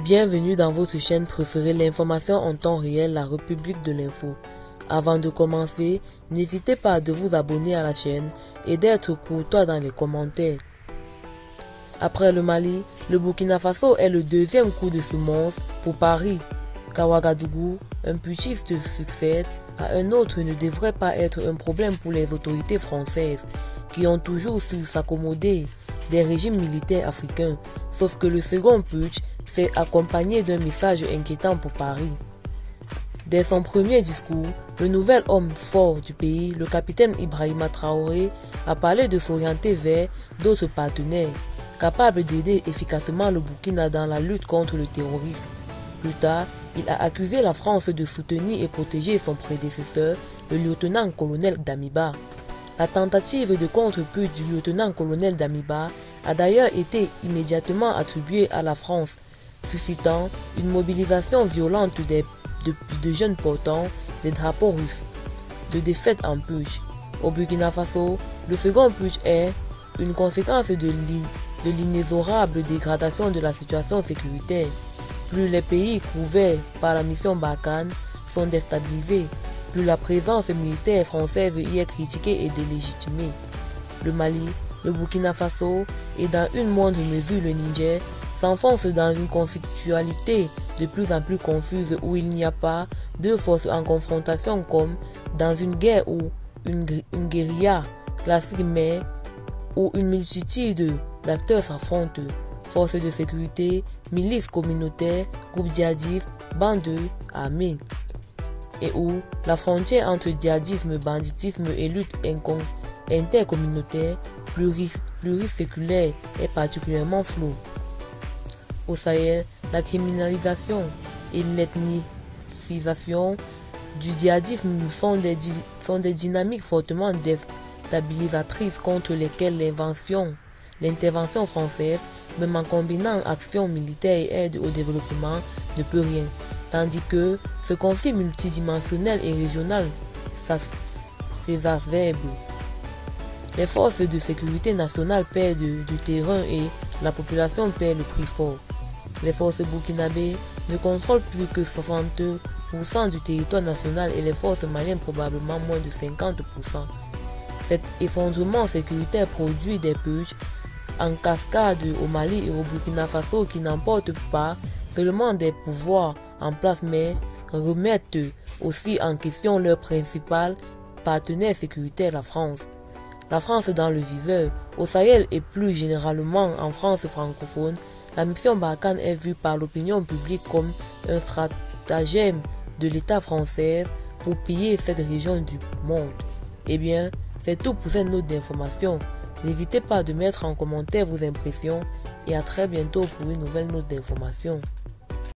Bienvenue dans votre chaîne préférée, l'information en temps réel, la République de l'info. Avant de commencer, n'hésitez pas à vous abonner à la chaîne et d'être courtois dans les commentaires. Après le Mali, le Burkina Faso est le deuxième coup de semonce pour Paris. Ouagadougou, un putschiste succède à un autre, ne devrait pas être un problème pour les autorités françaises qui ont toujours su s'accommoder des régimes militaires africains, sauf que le second putsch s'est accompagné d'un message inquiétant pour Paris. Dès son premier discours, le nouvel homme fort du pays, le capitaine Ibrahima Traoré, a parlé de s'orienter vers d'autres partenaires, capables d'aider efficacement le Burkina dans la lutte contre le terrorisme. Plus tard, il a accusé la France de soutenir et protéger son prédécesseur, le lieutenant-colonel Damiba. La tentative de contre-putsch du lieutenant-colonel Damiba a d'ailleurs été immédiatement attribuée à la France, suscitant une mobilisation violente de jeunes portant des drapeaux russes. De défaite en putsch. Au Burkina Faso, le second putsch est une conséquence de l'inexorable dégradation de la situation sécuritaire. Plus les pays couverts par la mission Barkhane sont déstabilisés, plus la présence militaire française y est critiquée et délégitimée. Le Mali, le Burkina Faso et dans une moindre mesure le Niger s'enfoncent dans une conflictualité de plus en plus confuse où il n'y a pas deux forces en confrontation comme dans une guerre ou une guérilla classique, mais où une multitude d'acteurs s'affrontent. Forces de sécurité, milices communautaires, groupes djihadistes, bandes armées. Et où la frontière entre djihadisme, banditisme et lutte intercommunautaire pluriséculaire est particulièrement floue. Au Sahel, la criminalisation et l'ethnicisation du djihadisme sont des dynamiques fortement déstabilisatrices contre lesquelles l'intervention française, même en combinant action militaire et aide au développement, ne peut rien. Tandis que ce conflit multidimensionnel et régional s'exacerbe. Les forces de sécurité nationale perdent du terrain et la population perd le prix fort. Les forces burkinabées ne contrôlent plus que 60% du territoire national et les forces maliennes probablement moins de 50%. Cet effondrement sécuritaire produit des putschs en cascade au Mali et au Burkina Faso qui n'emportent pas seulement des pouvoirs en place mais remettent aussi en question leur principal partenaire sécuritaire, la France. La France dans le viseur. Au Sahel et plus généralement en France francophone, la mission Barkhane est vue par l'opinion publique comme un stratagème de l'État français pour piller cette région du monde. Eh bien, c'est tout pour cette note d'information. N'hésitez pas à mettre en commentaire vos impressions et à très bientôt pour une nouvelle note d'information.